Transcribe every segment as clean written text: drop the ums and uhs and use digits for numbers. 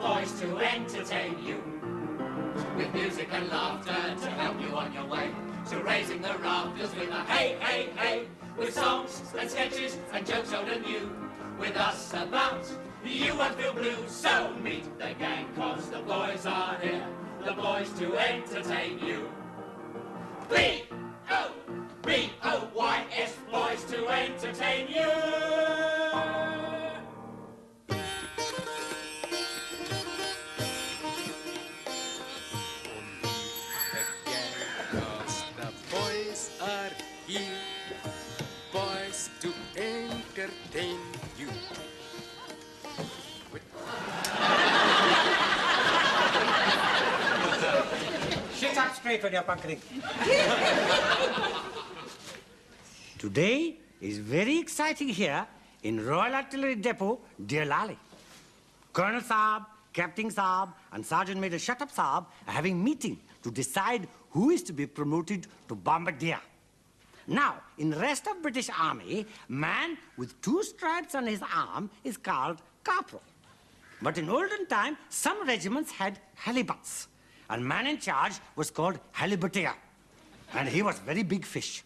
boys to entertain you. With music and laughter to help you on your way. So raising the rafters with a hey, hey, hey. With songs and sketches and jokes old and new. With us about, you won't feel blue. So meet the gang, cause the boys are here. The boys to entertain you. B-O-B-O-Y-S, boys to entertain you. Boys to entertain you. Sit up straight when you're bunkering. Today is very exciting here in Royal Artillery Depot, Dear Lally. Colonel Saab, Captain Saab, and Sergeant Major Shut-up Saab are having meeting to decide who is to be promoted to bombardier. Now, in the rest of British Army, man with 2 stripes on his arm is called corporal. But in olden time, some regiments had halibuts, and man in charge was called halibutier, and he was very big fish.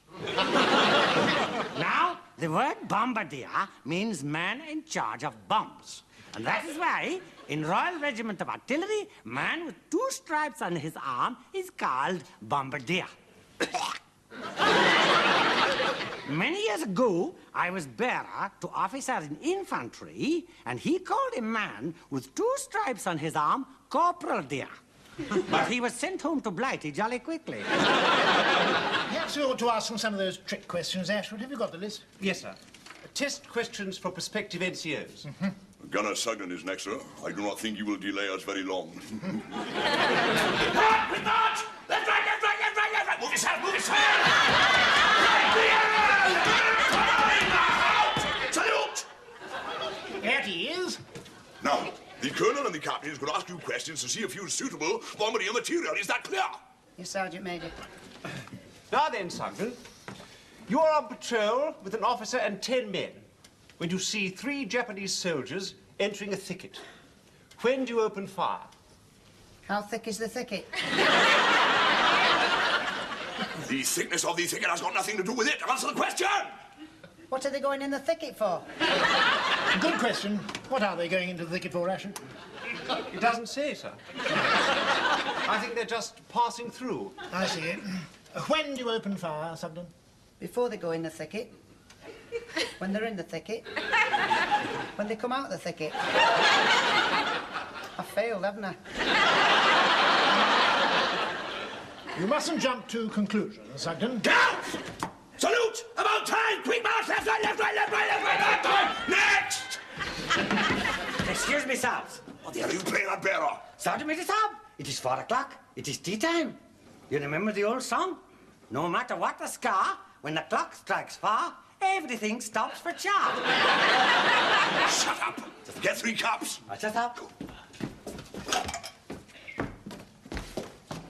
Now, the word bombardier means man in charge of bombs, and that is why in Royal Regiment of Artillery, man with 2 stripes on his arm is called bombardier. Many years ago, I was bearer to officers in infantry, and he called a man with 2 stripes on his arm corporal dear. But he was sent home to Blighty jolly quickly. Perhaps we ought to ask him some of those trick questions, Ashford. Have you got the list? Yes, sir. Test questions for prospective NCOs. Gunner Sugden is next, sir. I do not think you will delay us very long. Right, with march! Left, right, left, right, left, right, left, right! Move yourself, move yourself! Salute! There he is. Now, the Colonel and the Captain is going to ask you questions to see if you're suitable bombardier material. Is that clear? Yes, Sergeant Major. Now then, Sugden, you are on patrol with an officer and 10 men when you see 3 Japanese soldiers entering a thicket. When do you open fire? How thick is the thicket? The thickness of the thicket has got nothing to do with it. Answer the question! What are they going in the thicket for? Good question. What are they going into the thicket for, Ashford? It doesn't say, sir. I think they're just passing through. I see. When do you open fire, Sugden? Before they go in the thicket. When they're in the thicket. When they come out of the thicket. I failed, haven't I? You mustn't jump to conclusions, Sugden. Down! Salute! About time! Quick march! Left, right, left, right, left, right, left, right, left, right! Next! Excuse me, Saabs. What the hell are you playing at, bearer? Sergeant Major Saab, it is 4 o'clock. It is tea time. You remember the old song? No matter what the scar, when the clock strikes 4, everything stops for chow. Shut up! Get 3 cups. Shut up.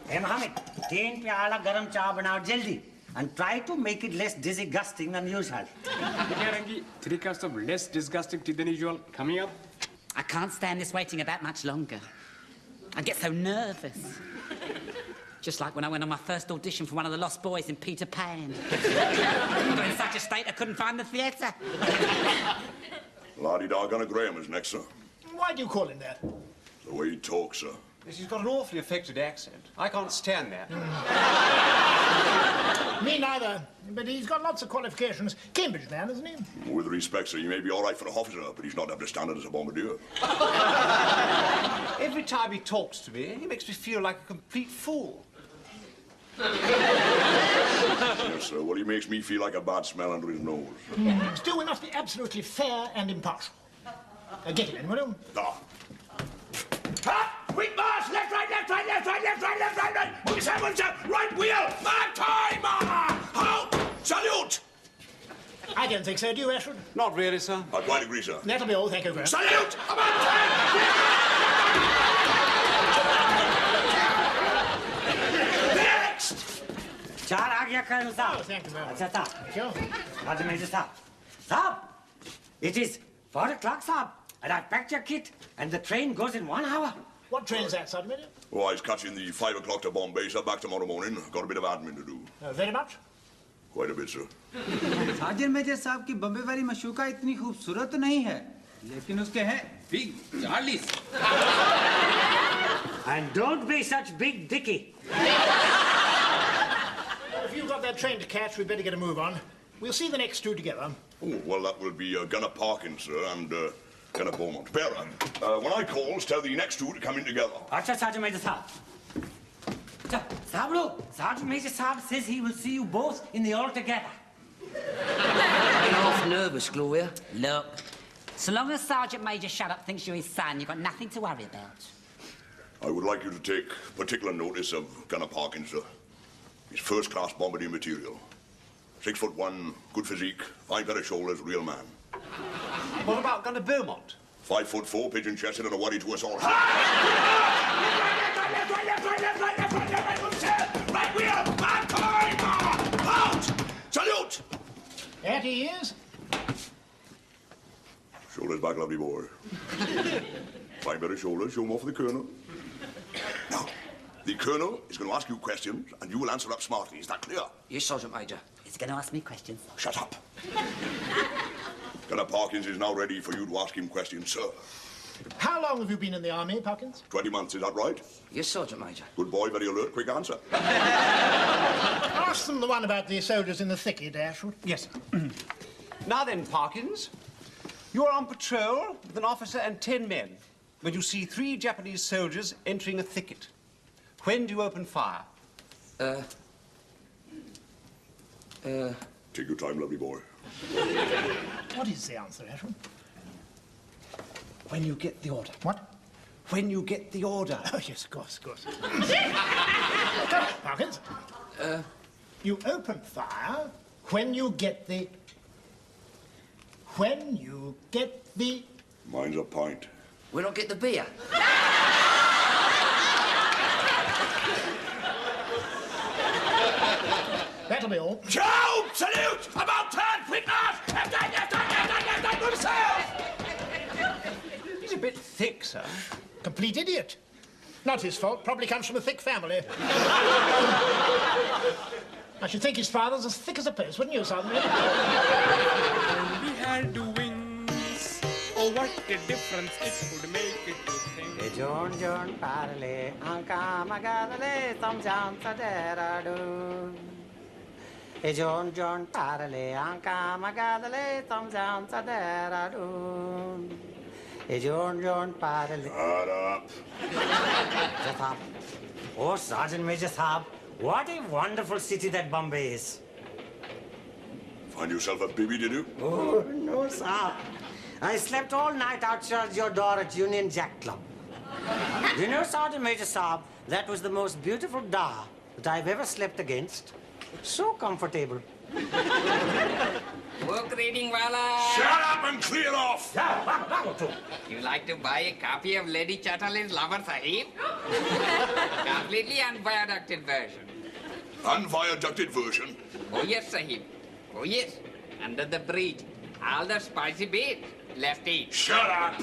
Hey, Mohammed, 3 pyala garam cha banao jaldi. And try to make it less disgusting than usual. Rangi, 3 cups of less disgusting tea than usual coming up. I can't stand this waiting that much longer. I get so nervous. Just like when I went on my first audition for one of the Lost Boys in Peter Pan. I got in such a state I couldn't find the theatre. La-di-da, Graham is next, sir. Why do you call him that? The way he talks, sir. Yes, he's got an awfully affected accent. I can't stand that. Me neither. But he's got lots of qualifications. Cambridge man, isn't he? With respect, sir, he may be all right for an officer, but he's not up to standard as a bombardier. Every time he talks to me, he makes me feel like a complete fool. Yes, sir. Well, he makes me feel like a bad smell under his nose. Still, we must be absolutely fair and impartial. Get him in, will you? Ah. Quick march! Left, right, left, right, left, right, left, right, left, right, right! Move yourself, move yourself! Right wheel! Mark timer! Halt! Salute! I don't think so, do you, Ashford? Not really, sir. I quite agree, sir. That'll be all, thank you very much. Salute! About time! Next! Char aa gaya, Colonel Saab. Oh, thank you very much. Acha, Saab. Sure. Sergeant Major Saab. Saab, it is 4 o'clock, Saab. and I've packed your kit, and the train goes in 1 hour. What train is that, Sergeant Major? Oh, I was catching the 5 o'clock to Bombay, so back tomorrow morning. Got a bit of admin to do. Very much? Quite a bit, sir. Sajid major साहब की बम्बे वाली मशूका इतनी खूबसूरत तो नहीं है, लेकिन उसके हैं big चार्लीस. And don't be such big dicky. If you've got that train to catch, we'd better get a move on. We'll see the next two together. Oh, well, that will be Gunner Parkins, sir, and Gunner Beaumont. Bearer, when I calls, tell the next two to come in together. Acha, Sergeant Major Saab. Saab, look, Sergeant Major Saab says he will see you both in the all together. I'm half nervous, Gloria. Look, so long as Sergeant Major Shut-Up thinks you're his son, you've got nothing to worry about. I would like you to take particular notice of Gunner Parkins, sir. He's first-class bombardier material. 6'1", good physique, fine pair of shoulders, real man. What about Gunner Beaumont? 5'4", pigeon-chested and a worry to us all. Right wheel! Back time! Out! Salute! That he is. Shoulders back, lovely boy. Fine pair of shoulders, show him off for the Colonel. Now, the Colonel is going to ask you questions, and you will answer up smartly. Is that clear? Yes, Sergeant Major. He's going to ask me questions. Shut up. Gunner Parkins is now ready for you to ask him questions, sir. How long have you been in the army, Parkins? 20 months, is that right? Yes, Sergeant Major. Good boy, very alert, quick answer. Ask them the one about the soldiers in the thicket, Ashwood. Yes, sir. Now then, Parkins, you're on patrol with an officer and 10 men when you see 3 Japanese soldiers entering a thicket. When do you open fire? Take your time, lovely boy. What is the answer, Ashwood? When you get the order. What? When you get the order. Oh, yes, of course, of course. Parkins? You open fire when you get the... When you get the... Mine's a pint. We'll not get the beer. That'll be all. Joe! Salute! About turn! Quick march! Left hand, left hand, left hand, left hand! Move south! He's a bit thick, sir. Complete idiot. Not his fault. Probably comes from a thick family. I should think his father's as thick as a post, wouldn't you, Sergeant? We had to wings. Oh, what a difference it would make it to think. John John Parle, Anka Magadale, Samjan Saderadu. John John Parle, Anka Magadale, Samjan Saderadu. John John Parle. Shut up. Jafar. Oh, Sergeant Major Saab, what a wonderful city that Bombay is. Find yourself a baby, did you? Oh, no, sir. I slept all night outside your door at Union Jack Club. You know, Sergeant Major Saab, that was the most beautiful da that I've ever slept against. So comfortable. Book reading, Wala. Shut up and clear off! You like to buy a copy of Lady Chatterley's Lover Sahib? Completely unviaducted version. Unviaducted version? Oh, yes, Sahib. Oh, yes. Under the bridge. All the spicy bits. Left eat. Shut up!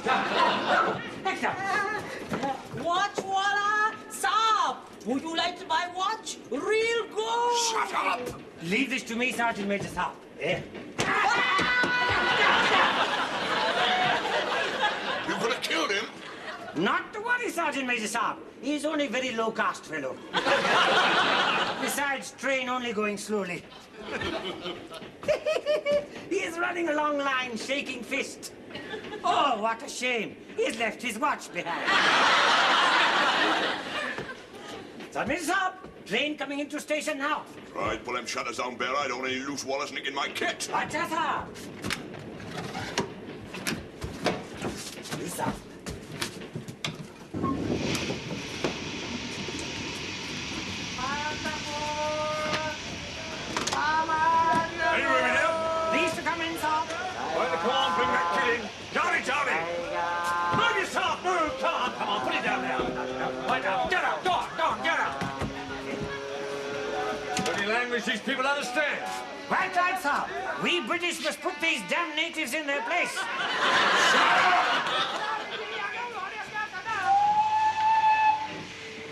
Watch, Walla! Saab! Would you like to buy watch? Real gold! Shut up! Leave this to me, Sergeant Major Saab. Eh? You could have killed him. Not to worry, Sergeant Major Saab. He's only a very low-caste fellow. Besides, train only going slowly. He is running a long line, shaking fist. Oh, what a shame. He's left his watch behind. Sergeant Major Saab, train coming into station now. Right, pull them shutters down, Bear. I don't want any loose wallets nicking my kit. Acha, Saab. Lisa. Please to come in, Saab. Right, come on, bring that kid in. Johnny, Johnny! Move yourself, move! Come on, put it down there. Right now, get out, go on, get out. Any language these people understand? Right, Saab, we British must put these damn natives in their place.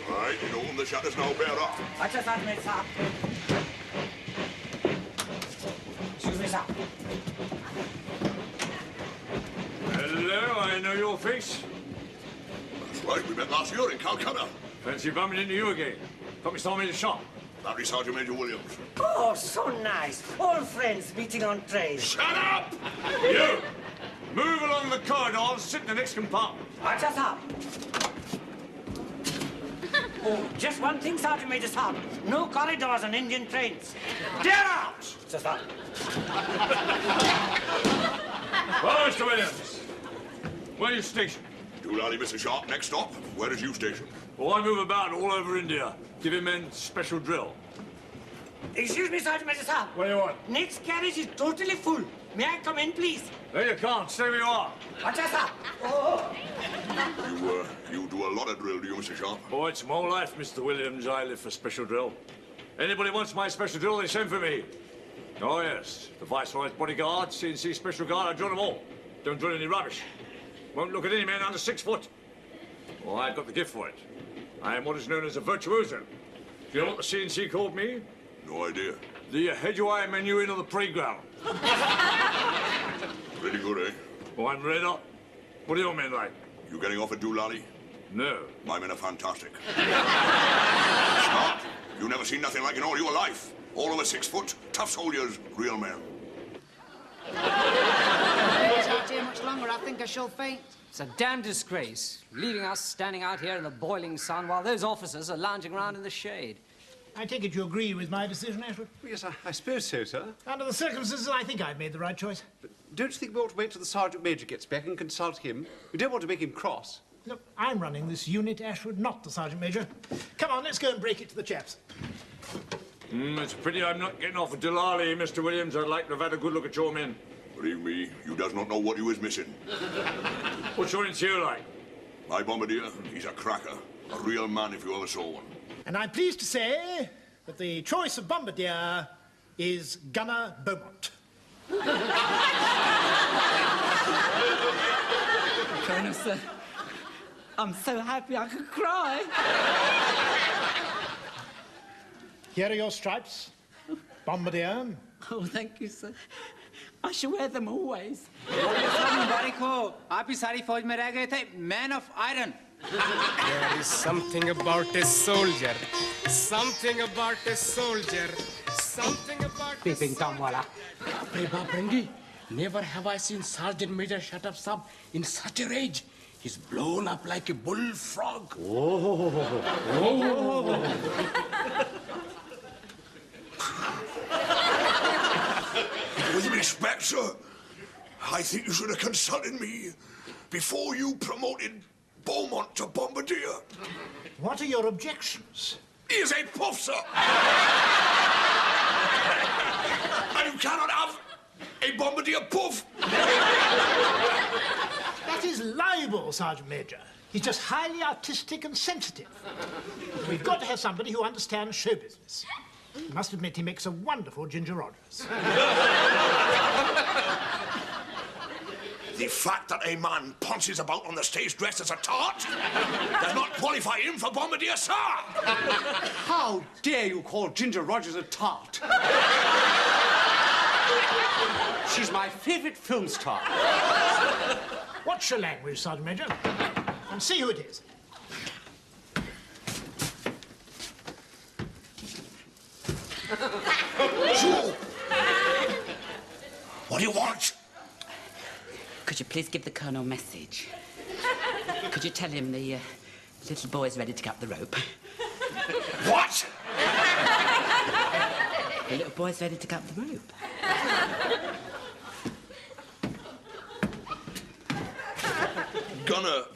Right, you know the shutters now, bear up. Acha, Sergeant Saab. Excuse me, sir. Hello, I know your face. That's right, we met last year in Calcutta. Fancy bumping into you again. Thought we saw me in the shop. Larry Sergeant Major Williams. Oh, so nice. Old friends meeting on trains. Shut up! You! Move along the corridor and sit in the next compartment. Acha, Saab. Oh, just one thing, Sergeant Major Saab. No corridors on Indian trains. Get out! Sir, sir. Well, Mr. Williams, where are you stationed? Doolally, Mr. Sharp, next stop. Where is you stationed? Well, I move about all over India, giving men special drill. Excuse me, Sergeant Major Saab. What do you want? Next carriage is totally full. May I come in, please? No, you can't. Stay where you are. Acha, sir. Oh. You do a lot of drill, do you, Mr. Sharp? Oh, it's my life, Mr. Williams. I live for special drill. Anybody wants my special drill, they send for me. Oh, yes. The Viceroy's bodyguard, CNC special guard, I drill them all. Don't drill any rubbish. Won't look at any man under 6 foot. Well, I've got the gift for it. I am what is known as a virtuoso. Do you know what the CNC called me? No idea. The head-you-eye menu in on the playground. Pretty good, eh? Oh, I'm red up. What do your men like? You getting off at Doolally? No. My men are fantastic. Sharp, you've never seen nothing like it in all your life. All over 6 foot, tough soldiers, real men. If out here much longer, I think I shall faint. It's a damn disgrace, leaving us standing out here in the boiling sun while those officers are lounging around in the shade. I take it you agree with my decision, Ashford? Well, yes, I suppose so, sir. Under the circumstances, I think I've made the right choice. But don't you think we ought to wait till the Sergeant Major gets back and consult him? We don't want to make him cross. Look, I'm running this unit, Ashford, not the Sergeant Major. Come on, let's go and break it to the chaps. It's a pity I'm not getting off at Doolally, Mr. Williams. I'd like to have had a good look at your men. Believe me, you does not know what you is missing. What's your interior like? My bombardier, he's a cracker. A real man if you ever saw one. And I'm pleased to say that the choice of bombardier is Gunner Beaumont. Colonel, sir, I'm so happy I could cry. Here are your stripes, bombardier. Oh, thank you, sir. I shall wear them always. मुबारक हो आप ही सारी फौज में रह गए थे man of iron There is something about a soldier. Something about a soldier. Something about a Peeping Tom wala. Rangi, never have I seen Sergeant Major Shatap Saab in such a rage. He's blown up like a bullfrog. With respect, sir, I think you should have consulted me before you promoted Beaumont to bombardier. What are your objections? He is a puff, sir. And you cannot have a bombardier puff. That is libel, Sergeant Major. He's just highly artistic and sensitive. We've got to have somebody who understands show business. I must admit he makes a wonderful Ginger Rogers. The fact that a man ponces about on the stage dressed as a tart does not qualify him for bombardier, sir. How dare you call Ginger Rogers a tart? She's my favourite film star. Watch your language, Sergeant Major, and see who it is. What do you want? Could you please give the Colonel a message? Could you tell him the little boy's ready to cut the rope? What? The little boy's ready to cut the rope. Gunner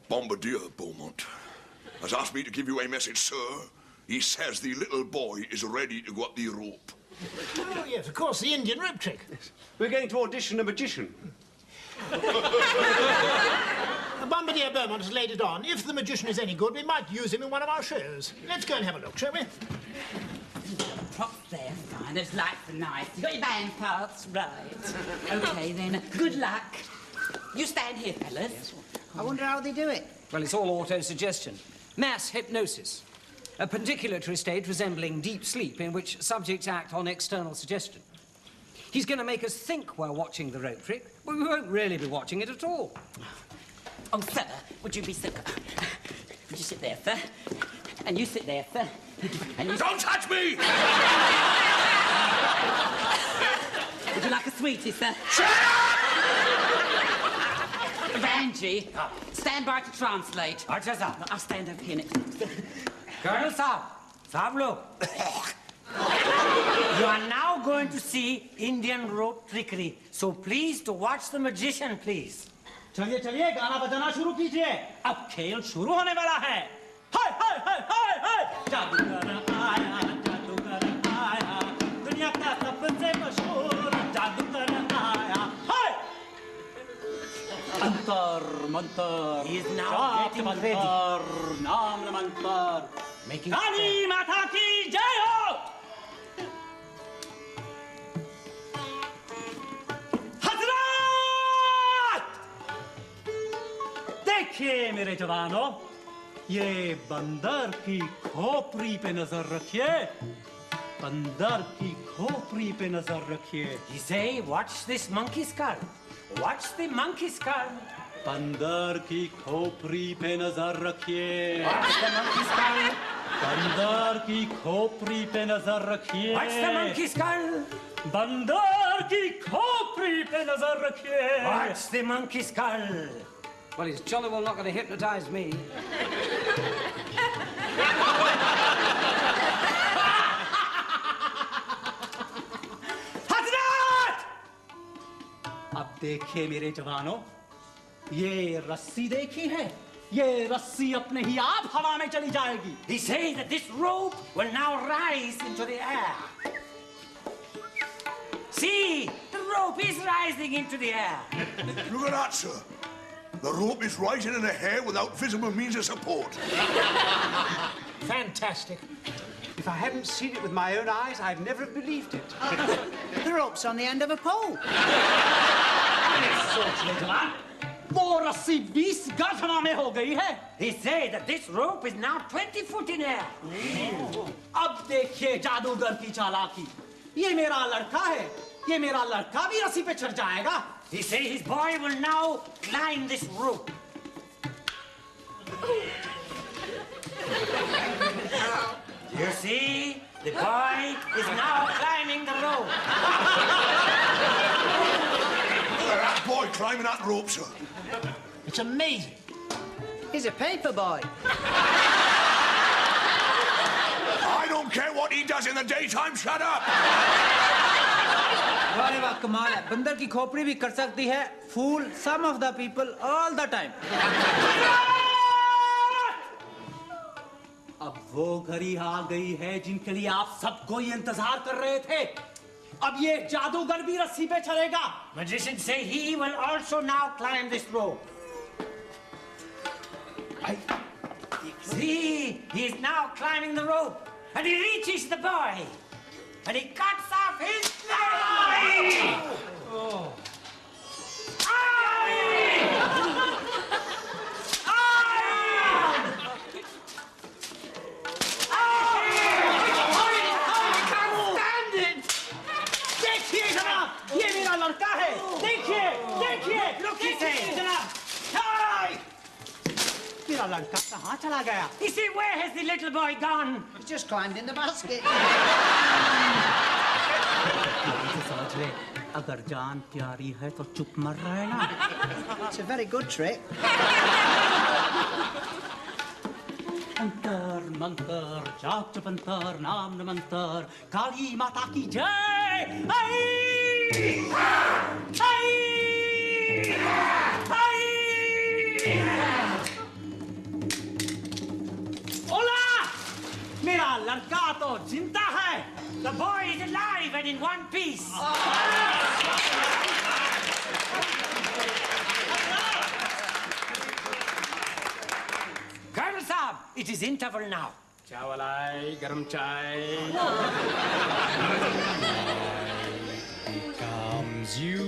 Bombardier Beaumont has asked me to give you a message, sir. He says the little boy is ready to go up the rope. Oh, yes, of course, the Indian rope trick. We're going to audition a magician. Bombardier Beaumont has laid it on. If the magician is any good, we might use him in one of our shows. Let's go and have a look, shall we? props there, fine. Those lights are nice. You got your band parts, right. OK, then, good luck. You stand here, fellas. Yes. I wonder how they do it. Well, it's all auto-suggestion. Mass hypnosis. A particulatory state resembling deep sleep in which subjects act on external suggestion. He's going to make us think we're watching the rope trick, but we won't really be watching it at all. Oh, sir, would you be so... Would you sit there, sir? And you sit there, sir. And you... Don't touch me! Would you like a sweetie, sir? Shut up! Vanjie, stand by to translate. Acha sahab. I'll stand over here next to you. Colonel Saab look. You are now going to see Indian rope trickery. So please to watch the magician, please. चलिए चलिए गाना बजाना शुरू कीजिए अब खेल शुरू होने वाला है हाय हाय हाय हाय हाय जादूगर आया दुनिया का सबसे मशहूर जादूगर आया हाय अंतर Mantar He is now getting ready. नाम मंतर Making काली माता की जय हो देखिए मेरे जवानों ये बंदर की खोपड़ी पे नजर रखिए बंदर की खोपड़ी पे नजर रखिए He say, watch this monkey skull. Watch the monkey skull. बंदर की खोपड़ी पे नजर रखिए Watch the monkey skull. बंदर की खोपड़ी पे नजर रखिए Watch the monkey skull. बंदर की खोपड़ी पे नजर रखिए Watch the monkey skull. Well, he's jolly well not going to hypnotise me. हजरत! अब देखिए मेरे जवानों ये रस्सी देखी है ये रस्सी अपने ही आप हवा में चली जाएगी He say that this rope will now rise into the air. See, the rope is rising into the air. Look at that, sir. The rope is rising in the air without visible means of support. Fantastic. If I hadn't seen it with my own eyes, I'd never have believed it. The rope's on the end of a pole. सोच ले जवान वो रस्सी 20 गज हवा में हो गई है He say that this rope is now 20 foot in air. अब देखिए जादूगर की चालाकी ये मेरा लड़का है ये मेरा लड़का भी रस्सी पे चढ़ जाएगा He say his boy will now climb this rope. You see, the boy is now climbing the rope. Look at that boy climbing that rope, sir. It's amazing. He's a paper boy. I don't care what he does in the daytime, shut up! वाह वाह कमाल है बंदर की खोपड़ी भी कर सकती है fool some of the people all the time अब वो घड़ी आ गई है जिनके लिए आप सबको ये इंतजार कर रहे थे अब ये जादूगर भी रस्सी पे चढ़ेगा Magician say he will also now climb this rope. See, he is now climbing the rope, and he reaches the boy, and he cuts off his leg. Oh. ये मेरा लड़का है देखिए देखिए मेरा लड़का कहाँ चला गया You see, where has the little boy gone? He's just climbed in the basket. समझ ले अगर जान प्यारी है तो चुप मर रहे ना It's a very good trick. अंतर मंतर जाप जपंतर नाम नमंतर काली माता की जय ओला मेरा लड़का तो जिंदा है The boy is alive and in one piece. Colonel Saab, it is interval now. चावल आए, गरम चाय. It comes you,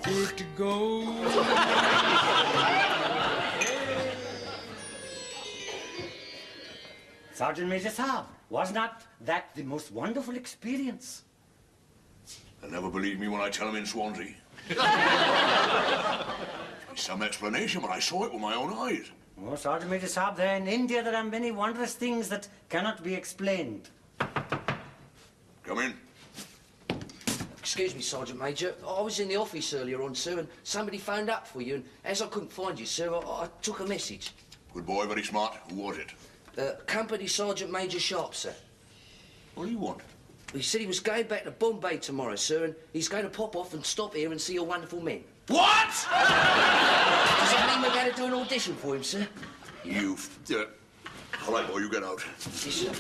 it goes. Sergeant Major Saab, was not that the most wonderful experience? They'll never believe me when I tell them in Swansea. Some explanation, but I saw it with my own eyes. Oh, Sergeant Major Saab, there in India there are many wondrous things that cannot be explained. Come in. Excuse me, Sergeant Major. I was in the office earlier on, sir, and somebody phoned up for you, and as I couldn't find you, sir, I took a message. Good boy, very smart. Who was it? Company Sergeant Major Sharp, sir. What do you want? He said he was going back to Bombay tomorrow, sir, and he's going to pop off and stop here and see your wonderful men. What? Does that mean we're going to do an audition for him, sir? You... all right, boy, you get out. Yes, sir.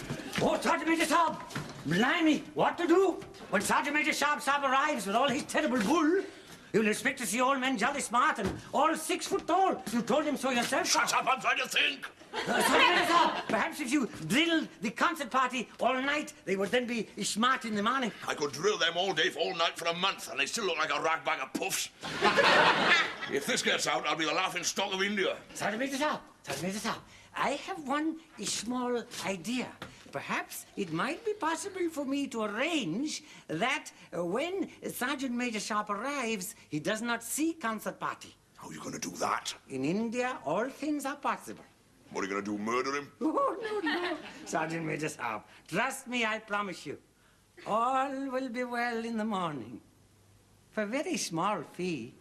Oh, Sergeant Major Saab, blimey, what to do? When Sergeant Major Sharp Saab arrives with all his terrible bull, you'll expect to see all men jolly smart and all 6 foot tall. You told him so yourself. Shut up, I'm trying to think. Sergeant Major Saab, perhaps if you drilled the concert party all night, they would then be smart in the morning. I could drill them all day, all night for a month, and they still look like a rag bag of puffs. If this gets out, I'll be the laughing stock of India. Sergeant Major Saab, Sergeant Major Saab, I have one small idea. Perhaps it might be possible for me to arrange that when Sergeant Major Sharp arrives, he does not see concert party. How are you going to do that? In India, all things are possible. What are you going to do, murder him? Oh, no. Sergeant Major Sharp, trust me, I promise you, all will be well in the morning. For a very small fee.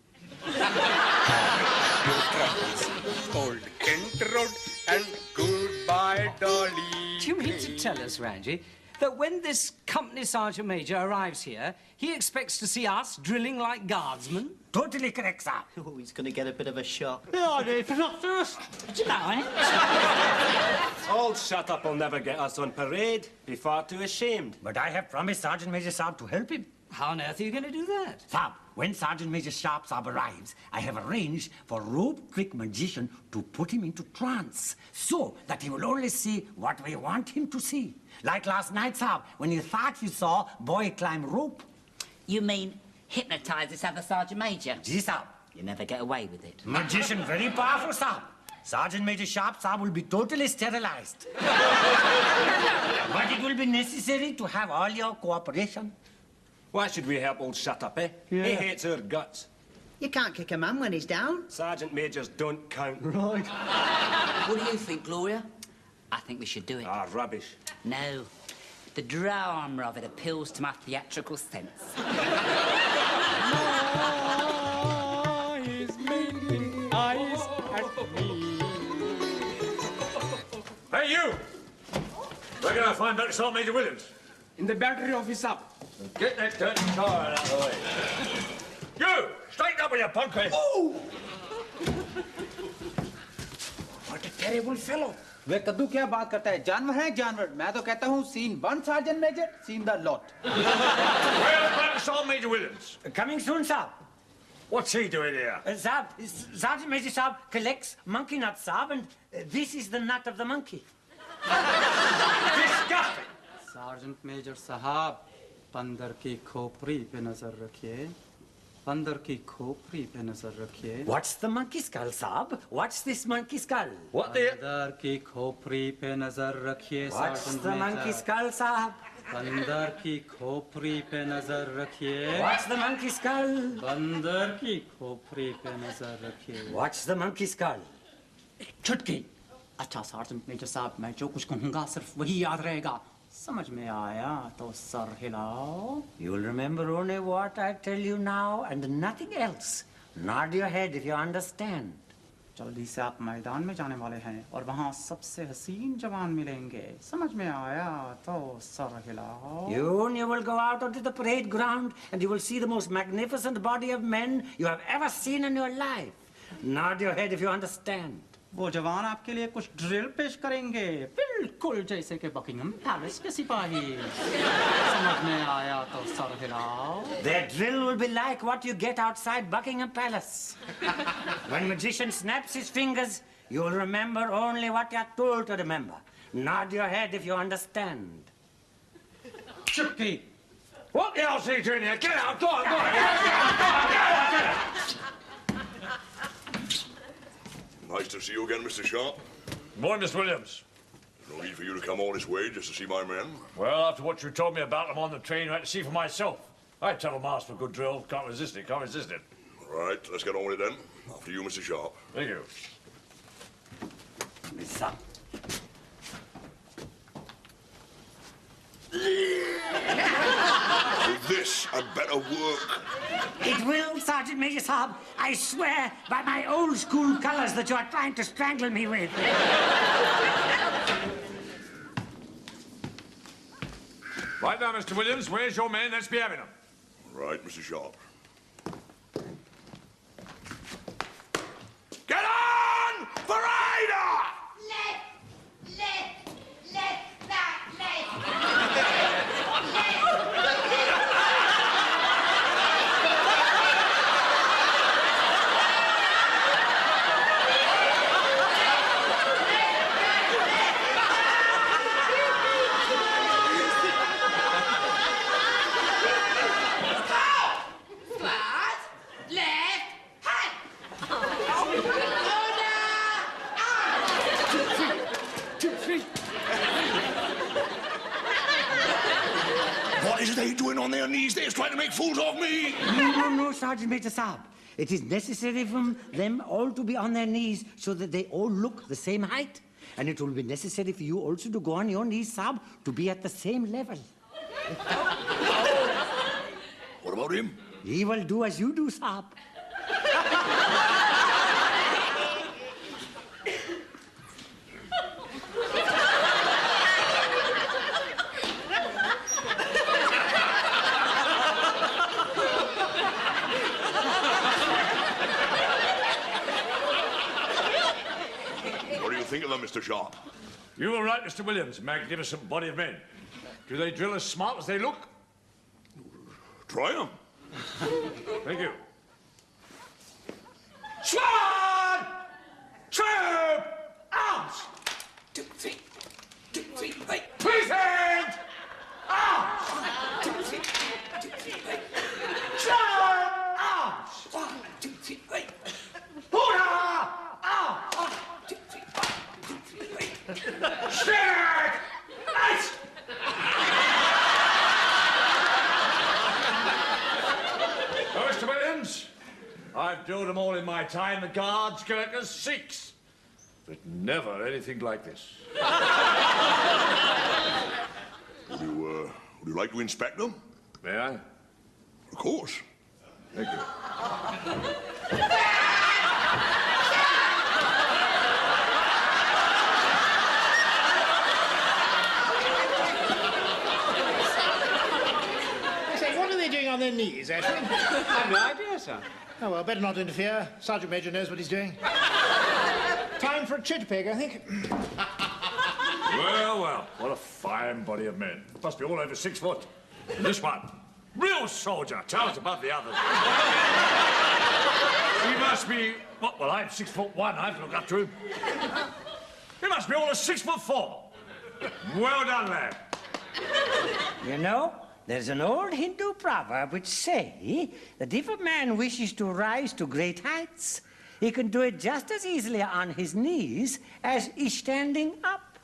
Old Kent Road and goodbye, Dolly. Do you mean to tell us, Ranji, that when this company sergeant major arrives here, he expects to see us drilling like guardsmen? Totally correct, sir. Oh, he's going to get a bit of a shock. Old shut-up will never get us on parade. Be far too ashamed. But I have promised Sergeant Major Saab to help him. How on earth are you going to do that? Saab, when Sergeant Major Sharp Saab arrives, I have arranged for rope trick magician to put him into trance so that he will only see what we want him to see. Like last night, Saab, when you thought you saw boy climb rope. You mean hypnotise this other Sergeant Major? Yes, Saab. You never get away with it. Magician very powerful, Saab. Sergeant Major Sharp Saab will be totally sterilized. But it will be necessary to have all your cooperation. Why should we help old shut-up, eh? Yeah. He hates our guts. You can't kick a man when he's down. Sergeant Majors don't count. Right. What do you think, Gloria? I think we should do it. Ah, rubbish. No. The drama of it appeals to my theatrical sense. Eyes making eyes at me. Hey, you! Where can I find Better Sergeant Major Williams? In the battery office up. Get that dirty car out of the way. You! Straighten up with your punk head. Oh! What a terrible fellow. वे कद्दू क्या बात करता है जानवर है जानवर मैं तो कहता हूँ scene 1 sergeant major scene the lot. Where's Better Sergeant Major Williams? Coming soon, Saab. What's he doing here? Saab, Sergeant Major Saab collects monkey nuts, Saab, and this is the nut of the monkey. Disgusting! Sergeant Major साहब बंदर की खोपड़ी पे नजर रखिए बंदर की खोपड़ी पे नजर रखिए. What's the monkey skull, Saab? What's this monkey skull? What the... बंदर की खोपड़ी पे नजर रखिए. What's Sergeant the monkey Major. skull, Saab? बंदर की खोपड़ी पे नजर रखिए. What's the monkey skull? बंदर की खोपड़ी पे नजर रखिए. What's the monkey skull? चुटकी. अच्छा Sergeant Major साहब मैं जो कुछ कहूँगा सिर्फ वही याद रहेगा. समझ में आया तो सर हिलाओ. You'll remember only what I tell you now and nothing else. Nod your head if you understand. जल्दी से आप मैदान में जाने वाले हैं और वहाँ सबसे हसीन जवान मिलेंगे. समझ में आया तो सर हिलाओ. You will go out onto the parade ground and you will see the most magnificent body of men you have ever seen in your life. Nod your head if you understand. वो जवान आपके लिए कुछ drill पेश करेंगे बिल्कुल जैसे कि बकिंगम पैलेस के सिपाही. समझ में आया तो सर हिलाओ. Their drill will be like what you get outside Buckingham Palace. When magician snaps his fingers, you will remember only what you are told to remember. Nod your head if you understand. Chipkey! What the hell's he doing here? Get out! Go on, go on! Get out! Nice to see you again, Mr. Sharp. Morning, Miss Williams. No need for you to come all this way just to see my men. Well, after what you told me about them on the train, I had to see for myself. I tell them ask for good drill. Can't resist it, can't resist it. All right, let's get on with it then. After you, Mr. Sharp. Thank you. Miss up. With this, I'd better work. It will, Sergeant Major Saab. I swear by my old school colours that you are trying to strangle me with. Right now, Mr. Williams, where's your men? Let's be having them. Right, Mr. Sharp. Get on! For Ida! Left, left, left, back, left. What is they doing on their knees? They're trying to make fools of me. No, Sergeant Major Saab. It is necessary for them all to be on their knees so that they all look the same height. And it will be necessary for you also to go on your knees, Saab, to be at the same level. What about him? He will do as you do, Saab. What do you think of them, Mr. Sharp? You were right, Mr. Williams. Magnificent body of men. Do they drill as smart as they look? Try them. Thank you. Swan! Troop! Arms! 2, 3, 2, 3, wait. Present! Arms! 2, 3, 2, 3, wait. Swan! Arms! 1, 2, 3, wait. Hoorah! Arms! 1, 2, 3, 1, 2, 3, wait. Stick! Light! Mr. Williams, I've drilled them all in my time, the Guards, Gurkhas, Sikhs. But never anything like this. Would you like to inspect them? May I? Of course. Thank you. I say, what are they doing on their knees, Ashby? I've no idea, sir. Oh, well, better not interfere. Sergeant Major knows what he's doing. Time for a chit peg, I think. Well, well, what a fine body of men. Must be all over 6 foot. And this one, real soldier, towers above the others. He must be, well, I'm 6'1", I have to look up to him. He must be all of 6'4". Well done, lad. You know, there's an old Hindu proverb which say that if a man wishes to rise to great heights, he can do it just as easily on his knees as he's standing up.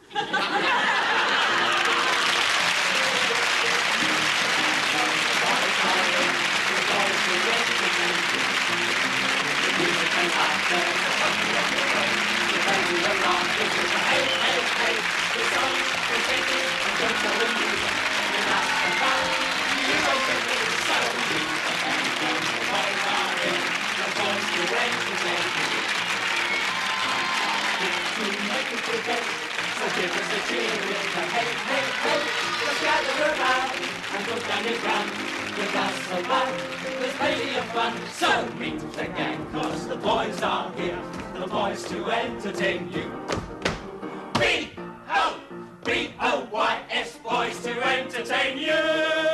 So give us a cheer with a hey, hey, hey. Let's gather around and go down your ground. Give us a run, there's plenty of fun. So meet the gang, cause the boys are here. The boys to entertain you. B-O-B-O-Y-S, boys to entertain you.